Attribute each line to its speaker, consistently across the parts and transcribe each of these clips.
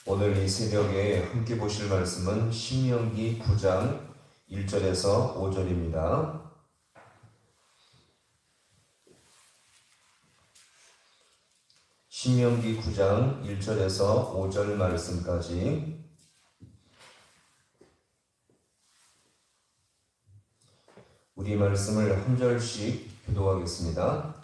Speaker 1: 오늘 이 새벽에 함께 보실 말씀은 신명기 9장 1절에서 5절입니다. 신명기 9장 1절에서 5절 말씀까지 우리 말씀을 한 절씩 교독하겠습니다.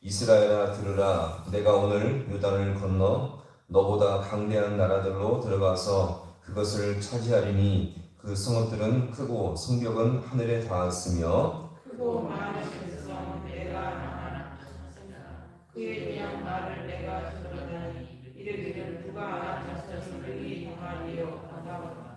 Speaker 1: 이스라엘아 들으라, 내가 오늘 요단을 건너 너보다 강대한 나라들로 들어가서 그것을 차지하리니 그 성읍들은 크고 성벽은 하늘에 닿았으며
Speaker 2: 크고 많은 백성 내가 망하나 그에 대한 말을 내가 들었나니 이르기를 누가 알았으면 그들이 망하리요 하나오라.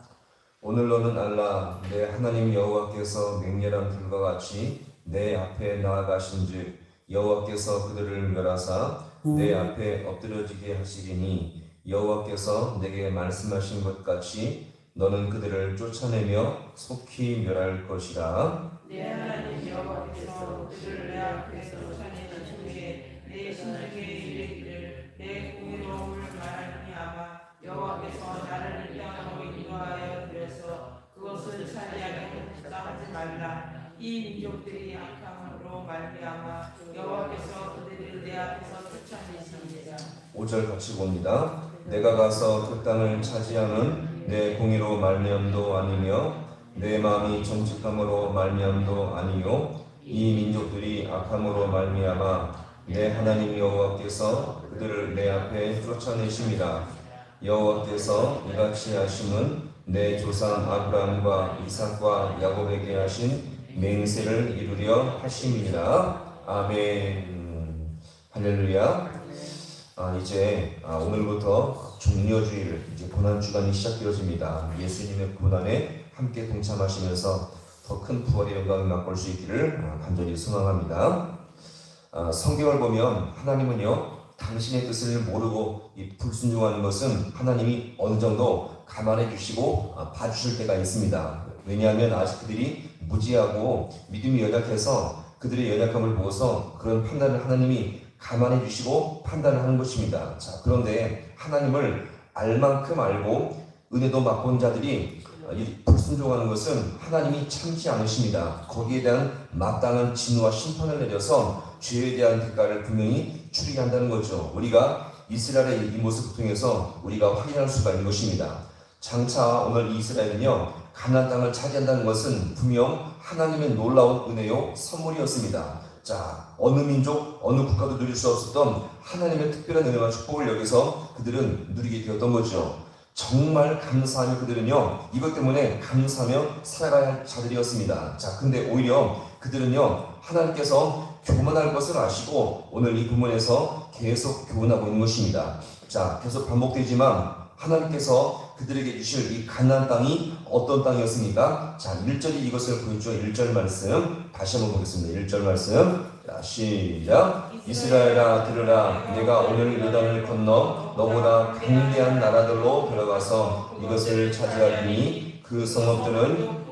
Speaker 1: 오늘 너는 알라, 내 하나님 여호와께서 맹렬한 불과 같이 내 앞에 나아가신즉 여호와께서 그들을 멸하사 내 앞에 엎드려지게 하시리니 여호와께서 내게 말씀하신 것 같이 너는 그들을 쫓아내며 속히 멸할 것이라.
Speaker 2: 내 하나님 여호와께서 그들을 내 앞에서 쫓아내는 후에 내 심중에 이르기를 내 공의로움을 말미암아 여호와께서 나를 향하고 인도하여 들여서 그것을 차지하게 하지 말라. 이 민족들이 악함으로 말미암아 여호와께서 그들을 내 앞에서 쫓아내시니라.
Speaker 1: 5절 같이 봅니다. 내가 가서 그 땅을 차지하는 내 공의로 말미암도 아니며 내 마음이 정직함으로 말미암도 아니요 이 민족들이 악함으로 말미암아 내 하나님 여호와께서 그들을 내 앞에 쫓아내심이라. 여호와께서 이같이 하심은 내 조상 아브라함과 이삭과 야곱에게 하신 맹세를 이루려 하심이니라. 아멘. 할렐루야. 이제 오늘부터 종려주일, 이제 고난주간이 시작되어집니다. 예수님의 고난에 함께 동참하시면서 더 큰 부활의 영광을 맛볼 수 있기를 간절히 소망합니다. 성경을 보면 하나님은요, 당신의 뜻을 모르고 불순종하는 것은 하나님이 어느 정도 감안해 주시고 봐주실 때가 있습니다. 왜냐하면 아직 그들이 무지하고 믿음이 연약해서 그들의 연약함을 보고서 그런 판단을 하나님이 감안해 주시고 판단을 하는 것입니다. 자, 그런데 하나님을 알 만큼 알고 은혜도 맛본 자들이 불순종하는 것은 하나님이 참지 않으십니다. 거기에 대한 마땅한 진노와 심판을 내려서 죄에 대한 대가를 분명히 치르게 한다는 거죠. 우리가 이스라엘의 이 모습을 통해서 우리가 확인할 수가 있는 것입니다. 장차 오늘 이스라엘은요, 가나안 땅을 차지한다는 것은 분명 하나님의 놀라운 은혜요 선물이었습니다. 자, 어느 민족, 어느 국가도 누릴 수 없었던 하나님의 특별한 은혜와 축복을 여기서 그들은 누리게 되었던 거죠. 정말 감사하며 그들은요, 이것 때문에 감사하며 살아가야 할 자들이었습니다. 자, 근데 오히려 그들은요, 하나님께서 교만할 것을 아시고 오늘 이 본문에서 계속 교훈하고 있는 것입니다. 자, 계속 반복되지만 하나님께서 그들에게 주실 이 가나안 땅이 어떤 땅이었습니까? 자, 1절이 이것을 보여주죠. 1절 말씀 다시 한번 보겠습니다. 1절 말씀. 자, 시작. 이스라엘아 들으라, 내가 오늘 요단을 건너 너보다 강대한 나라들로 들어가서 이것을 차지하리니 그 성읍들은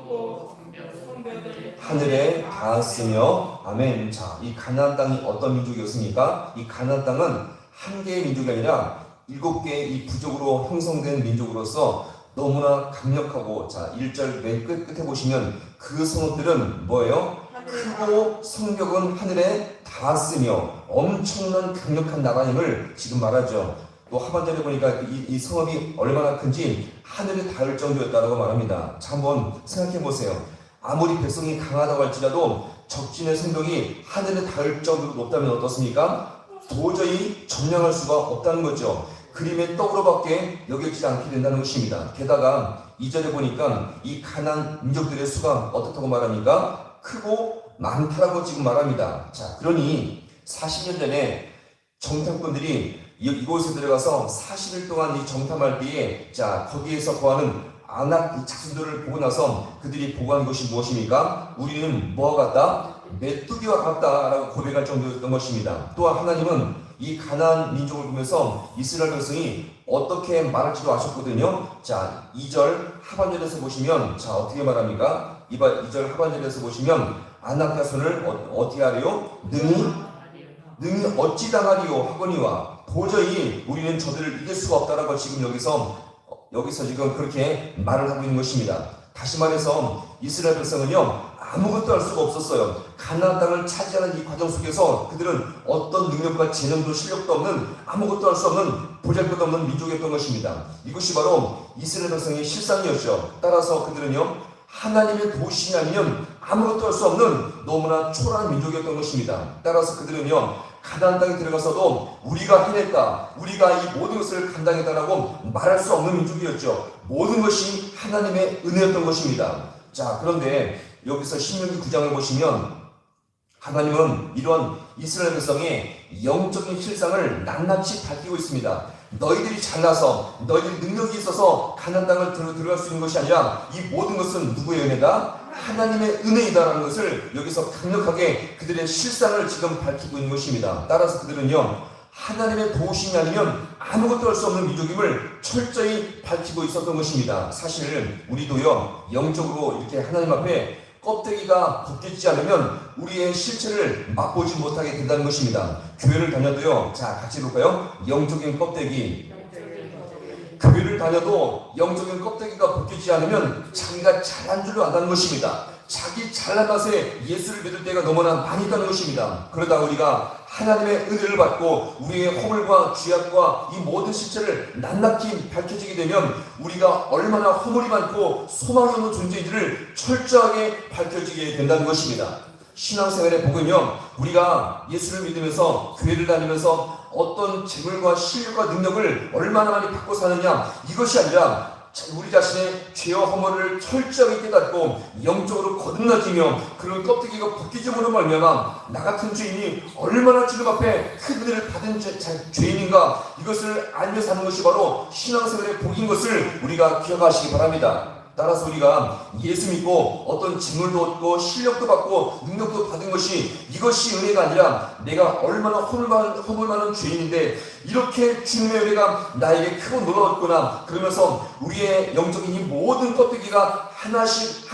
Speaker 1: 하늘에 닿았으며. 아멘. 자, 이 가나안 땅이 어떤 민족이었습니까? 이 가나안 땅은 한 개의 민족이 아니라 7개의 이 부족으로 형성된 민족으로서 너무나 강력하고, 자, 1절 맨 끝에 보시면 그 성읍들은 뭐예요? 크고 성벽은 하늘에 닿았으며 엄청난 강력한 나라임을 지금 말하죠. 또 하반절에 보니까 이 성읍이 얼마나 큰지 하늘에 닿을 정도였다고 말합니다. 자, 한번 생각해 보세요. 아무리 백성이 강하다고 할지라도 적진의 성벽이 하늘에 닿을 정도로 높다면 어떻습니까? 도저히 점령할 수가 없다는 거죠. 그림의 떡으로밖에 여겨지지 않게 된다는 것입니다. 게다가 2절에 보니까 이 가나안 민족들의 수가 어떻다고 말합니까? 크고 많다라고 지금 말합니다. 자, 그러니 40년 전에 정탐꾼들이 이곳에 들어가서 40일 동안 이 정탐할 때에, 자, 거기에서 거하는 아낙 자손들을 보고 나서 그들이 보고한 것이 무엇입니까? 우리는 뭐와 같다? 메뚜기와 같다라고 고백할 정도였던 것입니다. 또한 하나님은 이 가나안 민족을 보면서 이스라엘 백성이 어떻게 말할지도 아셨거든요. 자, 2절 하반절에서 보시면, 자, 어떻게 말합니까? 2절 하반절에서 보시면 아낙 자손을 어떻게 하리요? 능히 어찌 당하리요 하거니와 도저히 우리는 저들을 이길 수가 없다라고 지금 여기서 여기서 지금 그렇게 말을 하고 있는 것입니다. 다시 말해서 이스라엘 백성은요 아무것도 할 수가 없었어요. 가나안 땅을 차지하는 이 과정 속에서 그들은 어떤 능력과 재능도 실력도 없는, 아무것도 할 수 없는 보잘것없는 민족이었던 것입니다. 이것이 바로 이스라엘 백성의 실상이었죠. 따라서 그들은요 하나님의 도우심이 아니면 아무것도 할 수 없는 너무나 초라한 민족이었던 것입니다. 따라서 그들은요 가나안 땅에 들어가서도 우리가 해냈다, 우리가 이 모든 것을 감당했다라고 말할 수 없는 민족이었죠. 모든 것이 하나님의 은혜였던 것입니다. 자, 그런데 여기서 신명기 9장을 보시면 하나님은 이런 이스라엘 백성의 영적인 실상을 낱낱이 밝히고 있습니다. 너희들이 잘나서 너희들이 능력이 있어서 가나안 땅을 들어갈 수 있는 것이 아니라 이 모든 것은 누구의 은혜다? 하나님의 은혜이다라는 것을 여기서 강력하게 그들의 실상을 지금 밝히고 있는 것입니다. 따라서 그들은요 하나님의 도우심이 아니면 아무것도 할 수 없는 민족임을 철저히 밝히고 있었던 것입니다. 사실 우리도요 영적으로 이렇게 하나님 앞에 껍데기가 벗겨지지 않으면 우리의 실체를 맛보지 못하게 된다는 것입니다. 교회를 다녀도요, 자 같이 볼까요? 영적인 껍데기. 교회를 다녀도 영적인 껍데기가 벗겨지지 않으면 자기가 잘난 줄로 안다는 것입니다. 자기 잘난 맛에 예수를 믿을 때가 너무나 많이 있다는 것입니다. 그러다 우리가 하나님의 은혜를 받고 우리의 허물과 죄악과 이 모든 실체를 낱낱이 밝혀지게 되면 우리가 얼마나 허물이 많고 소망이 없는 존재인지를 철저하게 밝혀지게 된다는 것입니다. 신앙생활의 복은요 우리가 예수를 믿으면서 교회를 다니면서 어떤 재물과 실력과 능력을 얼마나 많이 받고 사느냐 이것이 아니라 우리 자신의 죄와 허물을 철저하게 깨닫고 영적으로 거듭나지며 그런 껍데기가 벗기짐으로 말미암아 나 같은 죄인이 얼마나 주님 앞에 큰 은혜를 받은 죄인인가 이것을 알며 사는 것이 바로 신앙생활의 복인 것을 우리가 기억하시기 바랍니다. 따라서 우리가 예수 믿고 어떤 직물도 얻고 실력도 받고 능력도 받은 것이 이것이 은혜가 아니라 내가 얼마나 허물 많은 죄인인데 이렇게 주님의 은혜가 나에게 크고 놀라웠구나 그러면서 우리의 영적인 이 모든 껍데기가 하나씩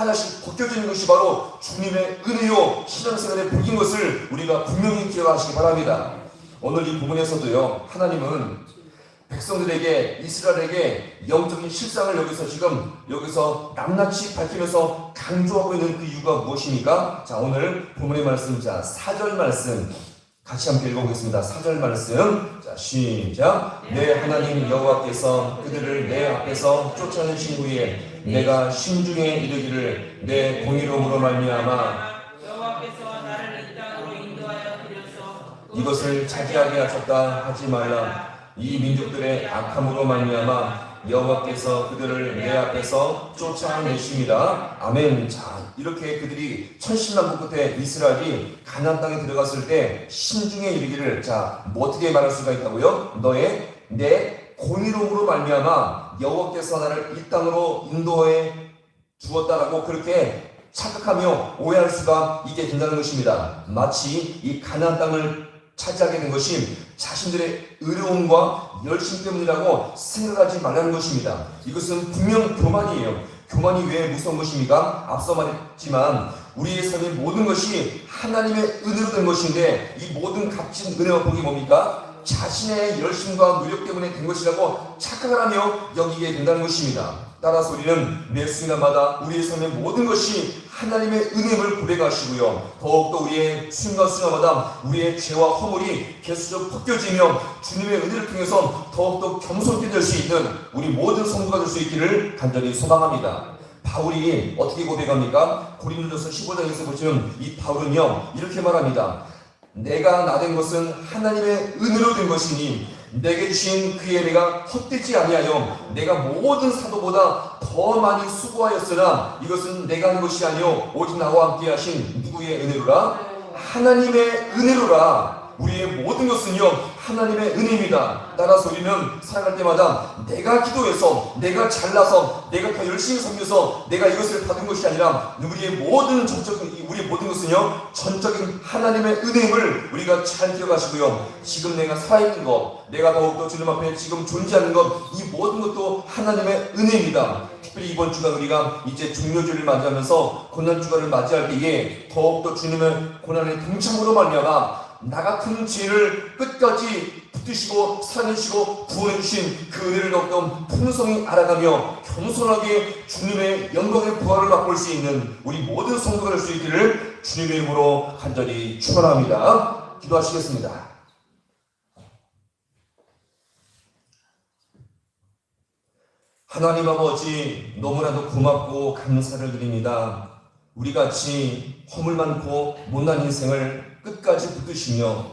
Speaker 1: 벗겨지는 것이 바로 주님의 은혜요 신앙생활의 복인 것을 우리가 분명히 기억하시기 바랍니다. 오늘 이 부분에서도요 하나님은 백성들에게 이스라엘에게 영적인 실상을 여기서 낱낱이 밝히면서 강조하고 있는 그 이유가 무엇입니까? 자 오늘 본문의 말씀 자 4절 말씀 같이 함께 읽어보겠습니다. 4절 말씀 자 시작. 내 하나님 여호와께서 그들을 내 앞에서 쫓아내신 후에 내가 심중에 이르기를 내 공의로움으로 말미암아
Speaker 2: 여호와께서 나를 이 땅으로 인도하여 드렸소.
Speaker 1: 이것을 차지하게 하셨다 하지 말라. 이 민족들의 악함으로 말미암아 여호와께서 그들을 내 앞에서 쫓아내십니다. 아멘. 자 이렇게 그들이 천신만고 끝에 이스라엘이 가나안 땅에 들어갔을 때 심중에 이르기를 자 뭐 어떻게 말할 수가 있다고요? 너의 내 공의로움으로 말미암아 여호와께서 나를 이 땅으로 인도해 주었다라고 그렇게 착각하며 오해할 수가 있게 된다는 것입니다. 마치 이 가나안 땅을 차지하게 된 것이 자신들의 의로움과 열심 때문이라고 생각하지 말라는 것입니다. 이것은 분명 교만이에요. 교만이 왜 무서운 것입니까? 앞서 말했지만 우리의 삶의 모든 것이 하나님의 은혜로 된 것인데 이 모든 값진 은혜와 복이 뭡니까? 자신의 열심과 노력 때문에 된 것이라고 착각을 하며 여기게 된다는 것입니다. 따라서 우리는 매 순간마다 우리의 삶의 모든 것이 하나님의 은혜임을 고백하시고요. 더욱더 우리의 순간순간마다 우리의 죄와 허물이 계속적으로 벗겨지며 주님의 은혜를 통해서 더욱더 겸손케 될 수 있는 우리 모든 성도가 될 수 있기를 간절히 소망합니다. 바울이 어떻게 고백합니까? 고린도전서 15장에서 보시면 이 바울은요 이렇게 말합니다. 내가 나된 것은 하나님의 은혜로 된 것이니 내게 주신 그의 은혜가 헛되지 아니하여 내가 모든 사도보다 더 많이 수고하였으나 이것은 내가 하는 것이 아니요 오직 나와 함께 하신 누구의 은혜로라? 하나님의 은혜로라. 우리의 모든 것은요 하나님의 은혜입니다. 따라서 우리는 살아갈 때마다 내가 기도해서 내가 잘나서 내가 더 열심히 섬겨서 내가 이것을 받은 것이 아니라 우리의 모든 것은요 전적인 하나님의 은혜임을 우리가 잘 기억하시고요. 지금 내가 살아있는 것 내가 더욱더 주님 앞에 지금 존재하는 것 이 모든 것도 하나님의 은혜입니다. 특별히 이번 주간 우리가 이제 중요주를 맞이하면서 고난주간을 맞이할 때에 더욱더 주님의 고난의 동참으로 말미암아 나 같은 죄를 끝까지 붙드시고 살아내시고 구원해주신 그 은혜를 더욱더 풍성히 알아가며 겸손하게 주님의 영광의 부활을 맛볼 수 있는 우리 모든 성도가 될 수 있기를 주님의 이름으로 간절히 축원합니다. 기도하시겠습니다. 하나님 아버지, 너무나도 고맙고 감사를 드립니다. 우리같이 허물 많고 못난 인생을 끝까지 붙드시며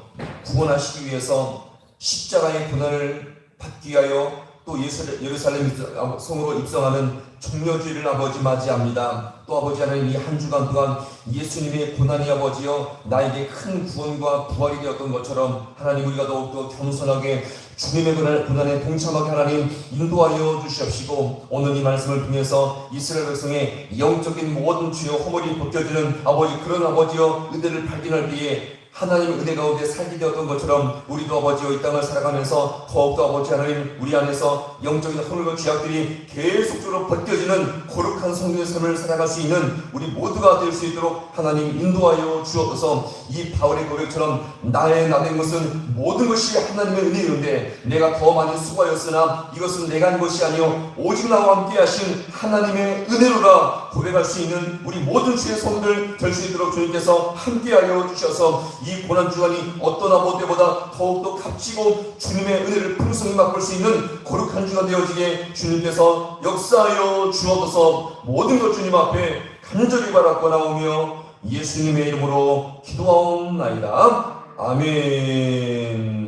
Speaker 1: 구원하시기 위해서 십자가의 고난을 받기 위하여 또 예루살렘 성으로 입성하는 종려주의를 아버지 맞이합니다. 또 아버지 하나님, 이 한 주간 동안 예수님의 고난이 아버지여 나에게 큰 구원과 부활이 되었던 것처럼 하나님, 우리가 더욱더 겸손하게 주님의 고난에 동참하게 하나님 인도하여 주시옵시고, 오늘 이 말씀을 통해서 이스라엘 백성의 영적인 모든 죄와 허물이 벗겨지는 아버지, 그런 아버지여 은혜를 발견할 때에 하나님의 은혜 가운데 살게 되었던 것처럼 우리도 아버지여 이 땅을 살아가면서 더욱더 아버지 하나님, 우리 안에서 영적인 허물과 죄악들이 계속적으로 벗겨지는 거룩한 성도의 삶을 살아갈 수 있는 우리 모두가 될 수 있도록 하나님 인도하여 주옵소서. 이 바울의 고백처럼 나의 나된 것은 모든 것이 하나님의 은혜인데 내가 더 많이 수고하였으나 이것은 내가 한 것이 아니요 오직 나와 함께 하신 하나님의 은혜로라 고백할 수 있는 우리 모든 주의 성도들 될 수 있도록 주님께서 함께하여 주셔서 이 고난주간이 어떤 아무 때보다 더욱더 값지고 주님의 은혜를 풍성히 맛볼 수 있는 거룩한 주간 되어지게 주님께서 역사하여 주옵소서. 모든 것 주님 앞에 간절히 바라고 나오며 예수님의 이름으로 기도하옵나이다. 아멘.